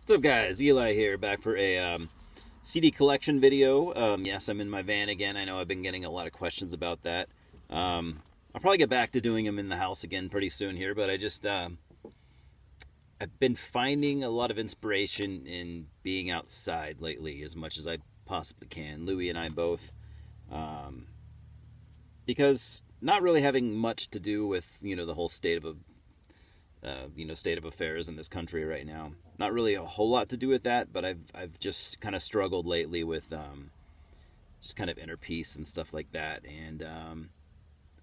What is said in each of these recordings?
What's up, guys? Eli here, back for a CD collection video. Yes, I'm in my van again. I know I've been getting a lot of questions about that. I'll probably get back to doing them in the house again pretty soon here, but I just I've been finding a lot of inspiration in being outside lately as much as I possibly can. Louie and I both, because not really having much to do with the whole state of state of affairs in this country right now. Not really a whole lot to do with that, but I've just kind of struggled lately with just kind of inner peace and stuff like that, and I'm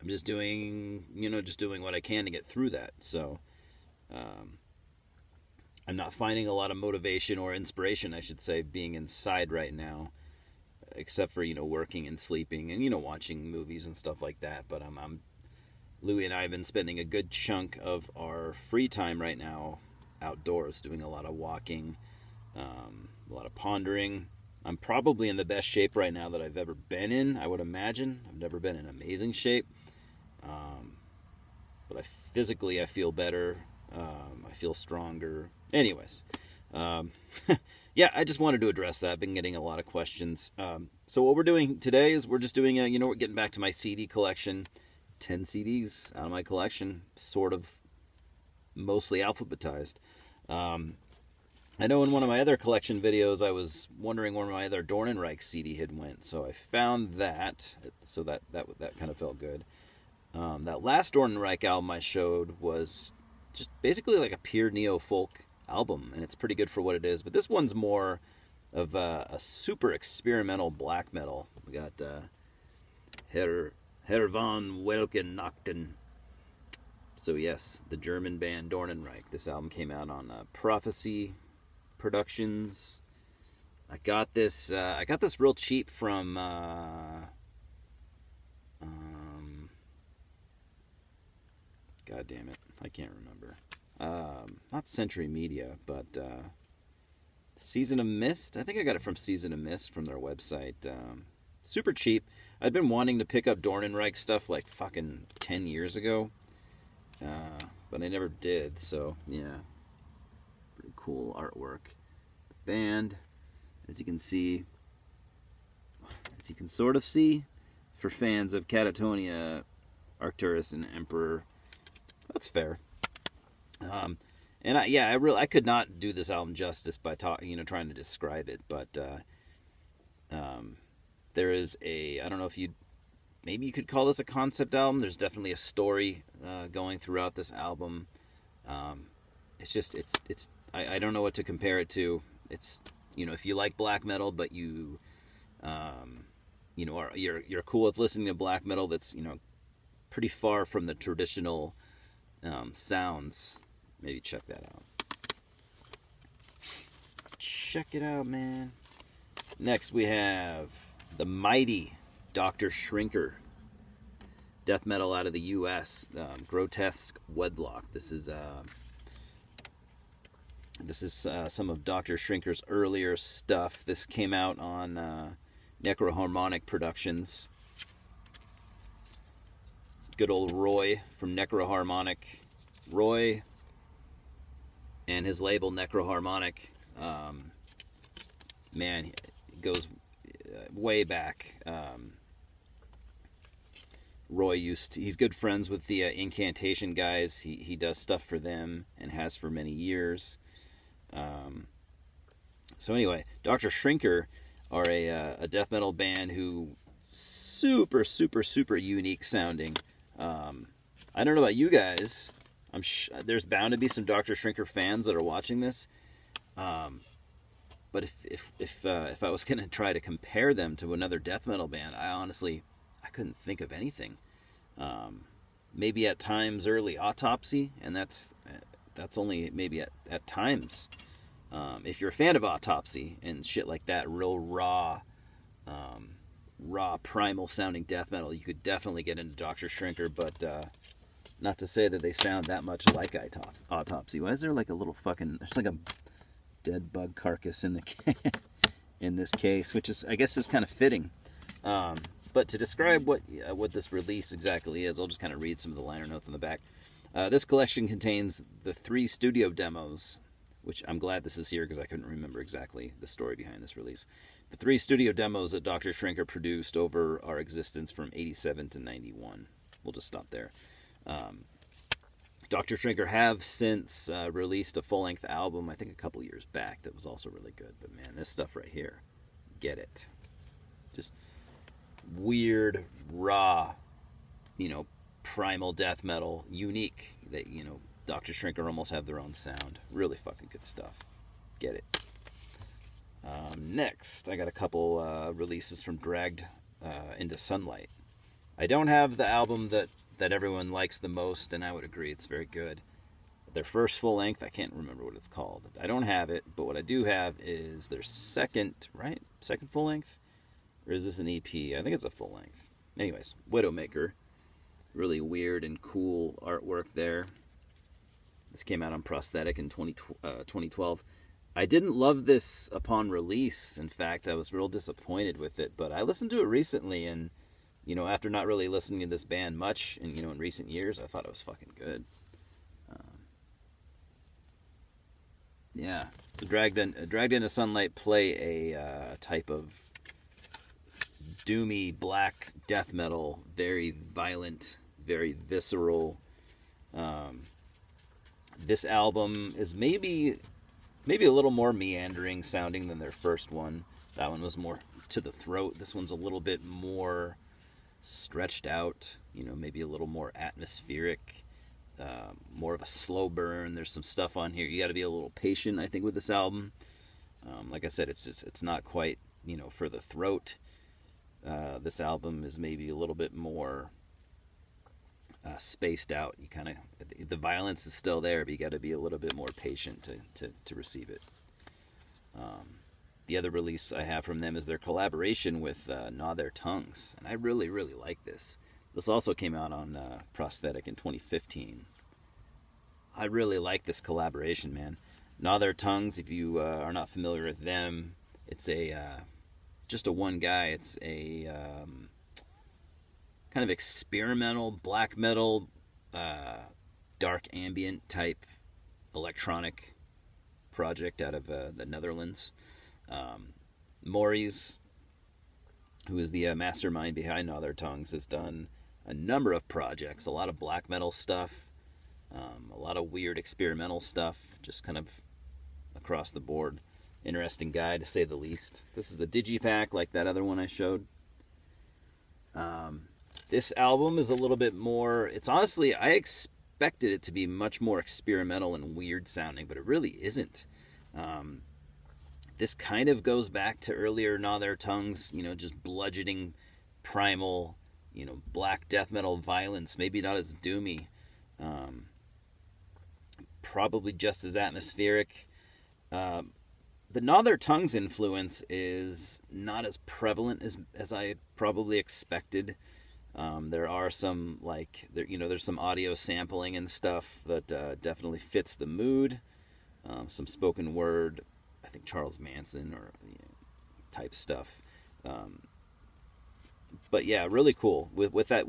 just doing what I can to get through that. So I'm not finding a lot of motivation or inspiration, I should say, being inside right now, except for working and sleeping and watching movies and stuff like that. But Louie and I have been spending a good chunk of our free time right now outdoors, doing a lot of walking, a lot of pondering. I'm probably in the best shape right now that I've ever been in, I would imagine. I've never been in amazing shape, but physically I feel better. I feel stronger. Anyways, yeah, I just wanted to address that. I've been getting a lot of questions. So what we're doing today is we're just doing we're getting back to my CD collection. 10 CDs out of my collection, sort of mostly alphabetized. I know in one of my other collection videos I was wondering where my other Dornenreich CD had went, so I found that, so that kind of felt good. That last Dornenreich album I showed was just basically like a pure neo-folk album, and it's pretty good for what it is, but this one's more of a super experimental black metal. We got Herr von Welkennachten. So yes, the German band Dornenreich. This album came out on Prophecy Productions. I got this real cheap from God damn it, I can't remember. Not Century Media, but Season of Mist. I think I got it from Season of Mist from their website. Super cheap. I'd been wanting to pick up Dornenreich stuff like fucking 10 years ago, but I never did, so yeah. Pretty cool artwork. The band, as you can sort of see, for fans of Catatonia, Arcturus, and Emperor, that's fair. And I could not do this album justice by trying to describe it, but there is I don't know if maybe you could call this a concept album. There's definitely a story going throughout this album. I don't know what to compare it to. It's, if you like black metal, but you're cool with listening to black metal that's, pretty far from the traditional sounds, maybe check that out. Check it out, man. Next we have the mighty Dr. Shrinker, death metal out of the U.S. Grotesque Wedlock. This is some of Dr. Shrinker's earlier stuff. This came out on Necroharmonic Productions. Good old Roy from Necroharmonic. Roy and his label Necroharmonic. Man, it goes way back. Roy he's good friends with the Incantation guys. He does stuff for them and has for many years. So anyway, Dr. Shrinker are a death metal band who super unique sounding. I don't know about you guys. There's bound to be some Dr. Shrinker fans that are watching this. But if I was going to try to compare them to another death metal band, I couldn't think of anything. Maybe at times early Autopsy, and that's only maybe at times. If you're a fan of Autopsy and shit like that, real raw primal sounding death metal, you could definitely get into Dr. Shrinker, but not to say that they sound that much like Autopsy. Why is there like a little fucking, there's like a dead bug carcass in this case, which I guess is kind of fitting. But to describe what this release exactly is, I'll just kind of read some of the liner notes on the back. This collection contains the 3 studio demos which I'm glad this is here because I couldn't remember exactly the story behind this release. The 3 studio demos that Dr. Shrinker produced over our existence from 87 to 91. We'll just stop there. Dr. Shrinker have since released a full-length album, I think a couple years back, that was also really good. But man, this stuff right here, get it. Just weird, raw, primal death metal, unique. That, Dr. Shrinker almost have their own sound. Really fucking good stuff. Get it. Next, I got a couple releases from Dragged Into Sunlight. I don't have the album that everyone likes the most, and I would agree it's very good. Their first full length, I can't remember what it's called. I don't have it, but what I do have is their second full length? Or is this an EP? I think it's a full length. Anyways, Widowmaker. Really weird and cool artwork there. This came out on Prosthetic in 2012. I didn't love this upon release. In fact, I was real disappointed with it, but I listened to it recently, and after not really listening to this band much in recent years, I thought it was fucking good. Yeah, so Dragged Into Sunlight play a type of doomy black death metal, very violent, very visceral. This album is maybe a little more meandering sounding than their first one. That one was more to the throat. This one's a little bit more stretched out, maybe a little more atmospheric, more of a slow burn. There's some stuff on here. You got to be a little patient, I think, with this album. Like I said, it's not quite, for the throat. This album is maybe a little bit more spaced out. You kind of, the violence is still there, but you got to be a little bit more patient to receive it. The other release I have from them is their collaboration with Gnaw Their Tongues, and I really, really like this. This also came out on Prosthetic in 2015. I really like this collaboration, man. Gnaw Their Tongues, if you are not familiar with them, it's just a one guy. It's a kind of experimental black metal, dark ambient type electronic project out of the Netherlands. Maurice, who is the mastermind behind Gnaw Their Tongues, has done a number of projects, a lot of black metal stuff, a lot of weird experimental stuff, just kind of across the board. Interesting guy, to say the least. This is the digipack, like that other one I showed. This album is a little bit more... It's honestly, I expected it to be much more experimental and weird sounding, but it really isn't. This kind of goes back to earlier Gnaw Their Tongues, just bludgeoning, primal, black death metal violence. Maybe not as doomy. Probably just as atmospheric. The Gnaw Their Tongues influence is not as prevalent as I probably expected. There are some, there's some audio sampling and stuff that definitely fits the mood. Some spoken word, I think Charles Manson or type stuff. But yeah, really cool with that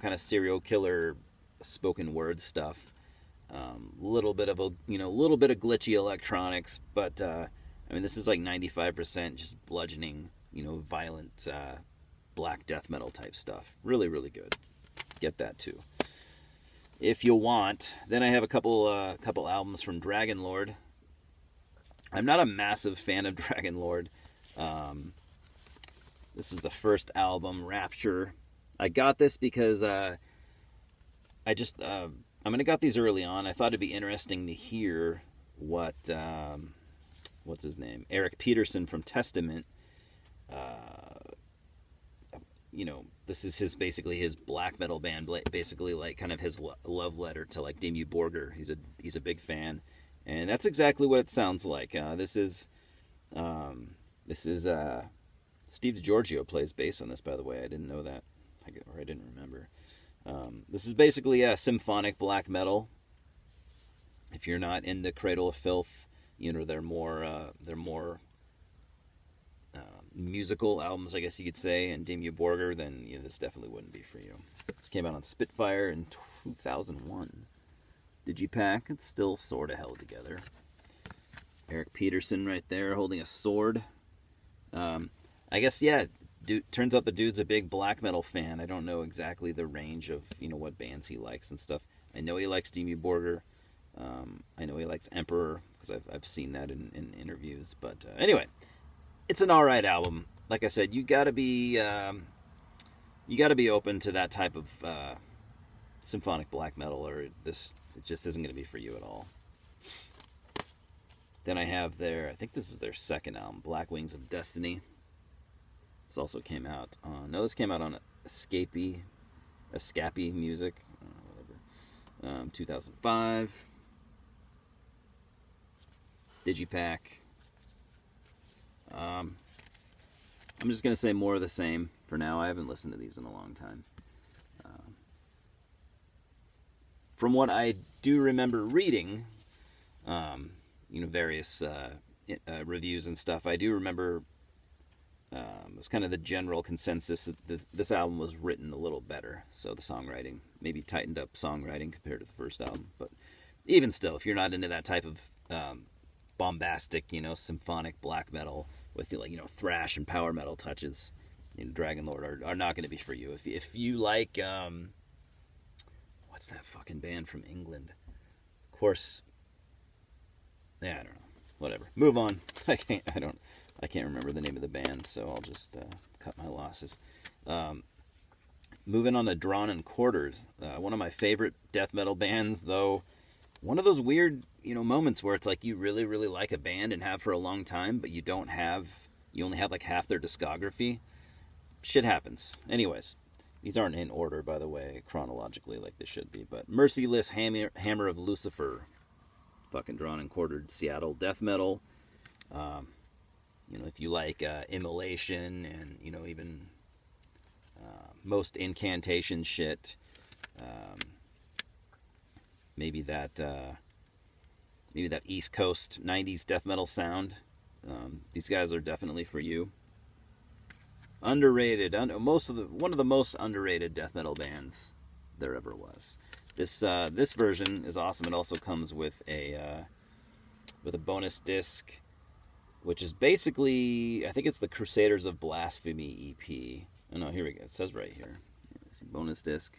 kind of serial killer spoken word stuff. Little bit of glitchy electronics, but this is like 95% just bludgeoning, violent black death metal type stuff. Really, really good. Get that too, if you want. Then I have a couple albums from Dragonlord. I'm not a massive fan of Dragonlord. This is the first album, Rapture. I got this because I got these early on. I thought it'd be interesting to hear what what's his name, Eric Peterson from Testament. This is basically his black metal band, basically like kind of his love letter to like Dimmu Borgir. He's a big fan, and that's exactly what it sounds like. This is Steve DiGiorgio plays bass on this, by the way. I didn't know that, or I didn't remember. This is basically symphonic black metal. If you're not into Cradle of Filth, they're more musical albums, I guess you could say, and Dimmu Borgir, then this definitely wouldn't be for you. This came out on Spitfire in 2001. Digipack, it's still sort of held together. Eric Peterson right there holding a sword. I guess, yeah, turns out the dude's a big black metal fan. I don't know exactly the range of, what bands he likes and stuff. I know he likes Dimmu Borgir. I know he likes Emperor, because I've seen that in interviews. But anyway, it's an alright album. Like I said, you gotta be open to that type of symphonic black metal, or it just isn't going to be for you at all. Then I have I think this is their second album, Black Wings of Destiny. This also came out on, this came out on Escape Music, whatever, 2005. Digipack. I'm just going to say more of the same for now. I haven't listened to these in a long time. From what I do remember reading, various reviews and stuff, I do remember it was kind of the general consensus that this album was written a little better. So the songwriting, maybe tightened up songwriting compared to the first album. But even still, if you're not into that type of bombastic, symphonic black metal with thrash and power metal touches, Dragon Lord are not going to be for you. If you like, what's that fucking band from England? Of course, yeah, I don't know. Whatever. Move on. I can't remember the name of the band, so I'll just cut my losses. Moving on to Drawn and Quarters, one of my favorite death metal bands, though. One of those weird, moments where it's like you really, really like a band and have for a long time, but you only have like half their discography. Shit happens. Anyways, these aren't in order, by the way, chronologically like they should be, but Merciless Hammer of Lucifer, fucking Drawn and Quartered Seattle death metal. If you like Immolation and, even most incantation shit, maybe that East Coast 90s death metal sound, these guys are definitely for you. Underrated, one of the most underrated death metal bands there ever was. This version is awesome. It also comes with a bonus disc, which is basically, I think it's the Crusaders of Blasphemy EP. Oh no, here we go. It says right here. Bonus disc.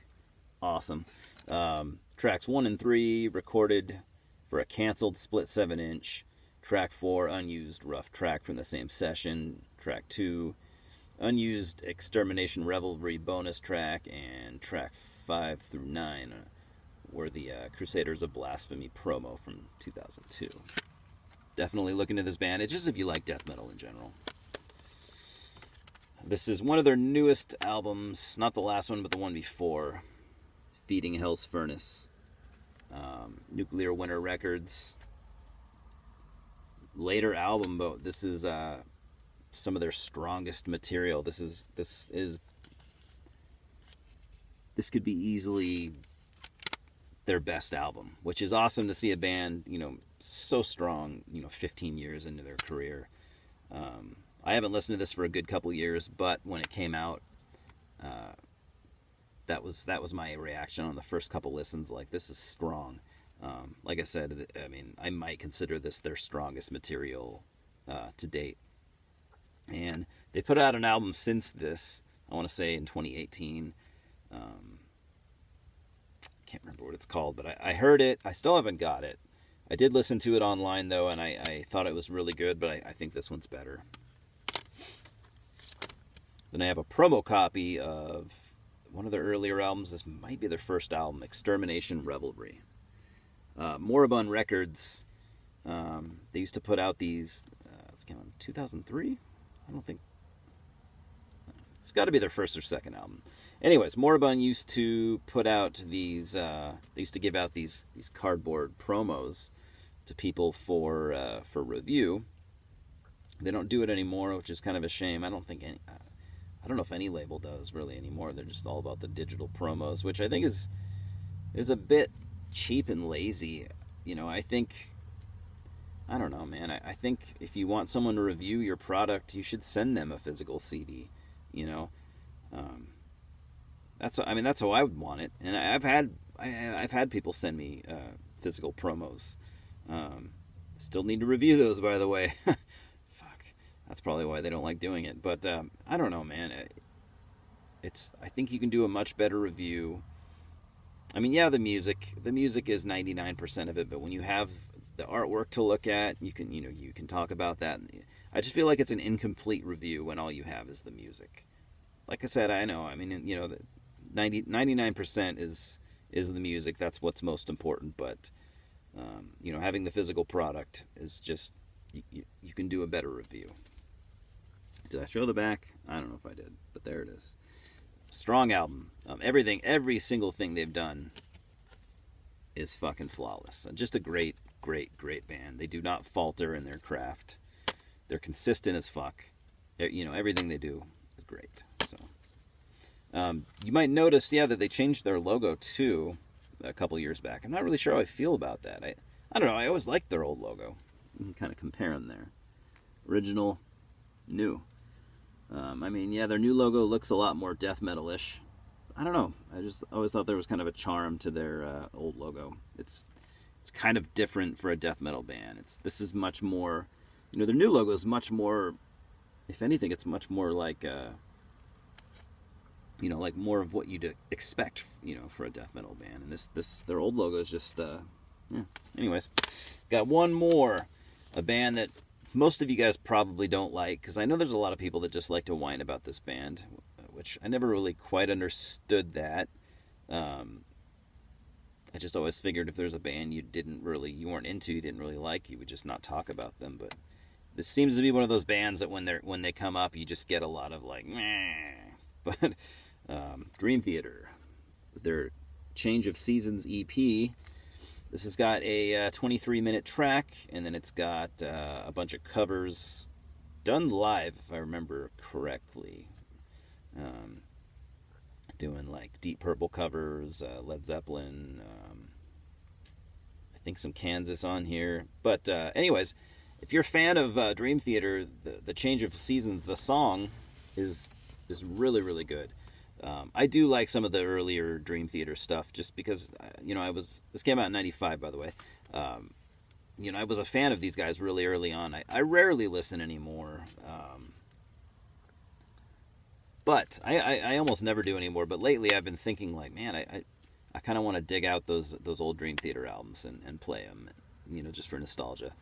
Awesome. Tracks 1 and 3 recorded for a canceled split 7-inch. Track 4, unused rough track from the same session. Track 2, unused Extermination Revelry bonus track. And track 5 through 9 were the Crusaders of Blasphemy promo from 2002. Definitely look into this band. It's just if you like death metal in general. This is one of their newest albums. Not the last one, but the one before. Feeding Hell's Furnace. Nuclear Winter Records. Later album, but this is some of their strongest material. This could be easily their best album, which is awesome to see a band, so strong, 15 years into their career. I haven't listened to this for a good couple years, but when it came out, that was my reaction on the first couple listens. Like, this is strong. Like I said, I might consider this their strongest material to date. And they put out an album since this, I want to say in 2018. Can't remember what it's called, but I heard it. I still haven't got it. I did listen to it online, though, and I thought it was really good, but I think this one's better. Then I have a promo copy of one of their earlier albums. This might be their first album, Extermination Revelry. Moribund Records, they used to put out these, it's came out in 2003? I don't think, it's got to be their first or second album. Anyways, Moribund used to put out these, they used to give out these cardboard promos to people for review. They don't do it anymore, which is kind of a shame. I don't know if any label does really anymore. They're just all about the digital promos, which I think is a bit cheap and lazy. I don't know, man. I think if you want someone to review your product, you should send them a physical CD. That's how I would want it. And I've had people send me physical promos. Still need to review those, by the way. Fuck. That's probably why they don't like doing it. But I don't know, man. I think you can do a much better review. I mean, yeah, the music is 99% of it, but when you have the artwork to look at, you can talk about that. I just feel like it's an incomplete review when all you have is the music. Like I said, I know. I mean, you know, 99% is the music. That's what's most important. But you know, having the physical product is just you can do a better review. Did I show the back? I don't know if I did, but there it is. Strong album. Every single thing they've done is fucking flawless. Just a great band. They do not falter in their craft. They're consistent as fuck. You know, everything they do is great. So you might notice, yeah, that they changed their logo too a couple years back. I'm not really sure how I feel about that. I don't know. I always liked their old logo. You can kind of compare them there. Original, new. I mean, yeah, their new logo looks a lot more death metal-ish. I don't know. I just always thought there was kind of a charm to their old logo. It's kind of different for a death metal band. This is much more, you know, their new logo is much more, if anything, it's much more like, you know, like more of what you'd expect, you know, for a death metal band. And their old logo is just, yeah. Anyways, got one more, a band that most of you guys probably don't like, because I know there's a lot of people that just like to whine about this band, which I never really quite understood that. I just always figured if there's a band you weren't into, you didn't really like, you would just not talk about them. But this seems to be one of those bands that when they come up, you just get a lot of like, meh. But Dream Theater, their Change of Seasons EP. This has got a 23-minute track, and then it's got a bunch of covers done live, if I remember correctly. Doing like Deep Purple covers, Led Zeppelin, I think some Kansas on here. But anyways, if you're a fan of Dream Theater, the Change of Seasons, the song is really, really good. I do like some of the earlier Dream Theater stuff just because, you know, this came out in 95, by the way. You know, I was a fan of these guys really early on. I rarely listen anymore. But I almost never do anymore. But lately I've been thinking like, man, I kind of want to dig out those old Dream Theater albums and play them, you know, just for nostalgia.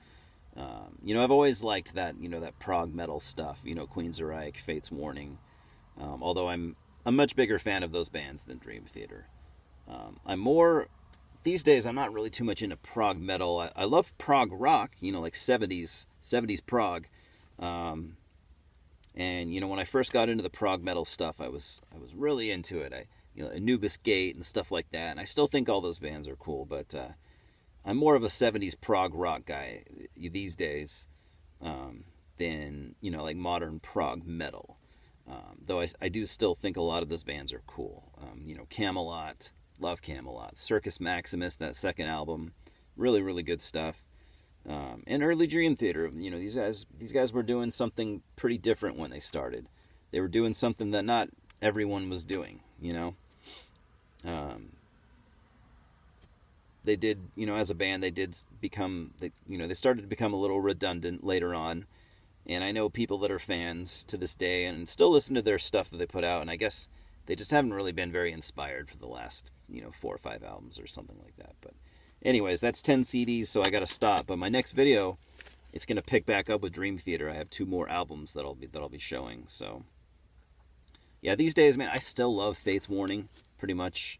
You know, I've always liked that, you know, that prog metal stuff, you know, Queens of Reich, Fate's Warning. Although I'm a much bigger fan of those bands than Dream Theater. These days I'm not really too much into prog metal. I love prog rock, you know, like 70s prog. And, you know, when I first got into the prog metal stuff, I was really into it. You know, Anubis Gate and stuff like that. And I still think all those bands are cool, but I'm more of a 70s prog rock guy these days than, you know, like modern prog metal. Though I do still think a lot of those bands are cool. You know, Camelot, love Camelot. Circus Maximus, that second album, really, really good stuff. And early Dream Theater, you know, these guys were doing something pretty different when they started. They were doing something that not everyone was doing, you know. They did, you know, as a band, they started to become a little redundant later on. And I know people that are fans to this day and still listen to their stuff that they put out, and I guess they just haven't really been very inspired for the last, you know, 4 or 5 albums or something like that. But anyways, that's 10 CDs, so I got to stop. But my next video, it's going to pick back up with Dream Theater. I have 2 more albums that I'll be showing. So yeah, these days, man, I still love Fate's Warning. Pretty much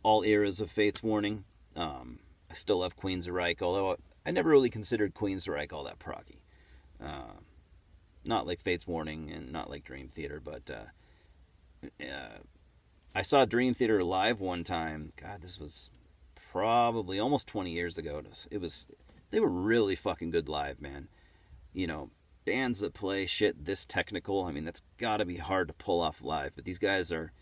all eras of Fate's Warning. I still love Queens of Reich, although I never really considered Queens of Reich all that proggy. Not like Fate's Warning and not like Dream Theater, but I saw Dream Theater live one time. God, this was probably almost 20 years ago. They were really fucking good live, man. You know, bands that play shit this technical, I mean, that's gotta be hard to pull off live, but these guys are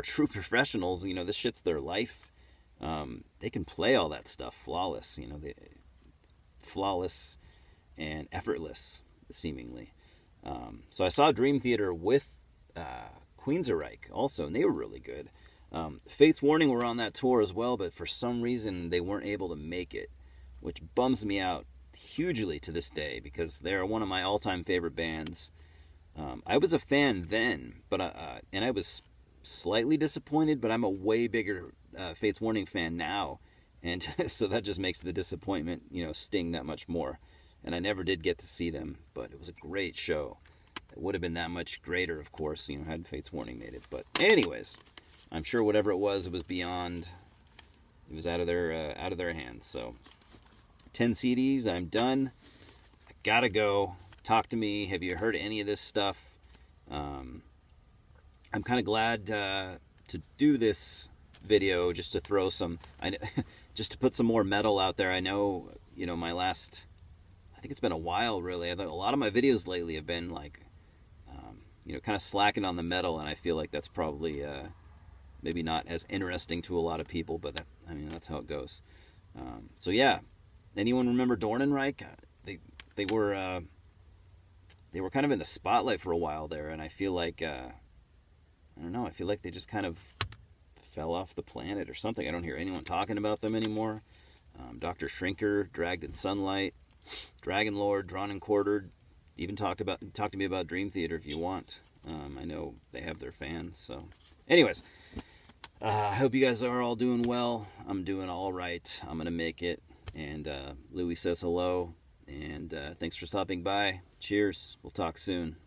true professionals. You know, this shit's their life. They can play all that stuff flawless, you know, flawless and effortless, seemingly. So I saw Dream Theater with Queens of Reich also, and they were really good. Fate's Warning were on that tour as well, but for some reason they weren't able to make it, which bums me out hugely to this day because they're one of my all-time favorite bands. I was a fan then, but and I was slightly disappointed, but I'm a way bigger Fates Warning fan now, and so that just makes the disappointment, sting that much more. And I never did get to see them, but it was a great show. It would have been that much greater, of course, had Fates Warning made it. But anyways, I'm sure whatever it was beyond. It was out of their hands. So 10 CDs, I'm done. I gotta go. Talk to me. Have you heard any of this stuff? I'm kind of glad to do this video just to throw some, just to put some more metal out there. I know, my last, I think it's been a while really. I think a lot of my videos lately have been like, kind of slacking on the metal, and I feel like that's probably maybe not as interesting to a lot of people, but that's how it goes. So yeah, anyone remember Dornenreich? They were kind of in the spotlight for a while there, and I feel like I don't know. I feel like they just kind of fell off the planet or something. I don't hear anyone talking about them anymore. Dr. Shrinker, Dragged in Sunlight, Dragon Lord, Drawn and Quartered. Even talk to me about Dream Theater if you want. I know they have their fans. So, anyways, I hope you guys are all doing well. I'm doing all right. I'm gonna make it. And Louis says hello. And thanks for stopping by. Cheers. We'll talk soon.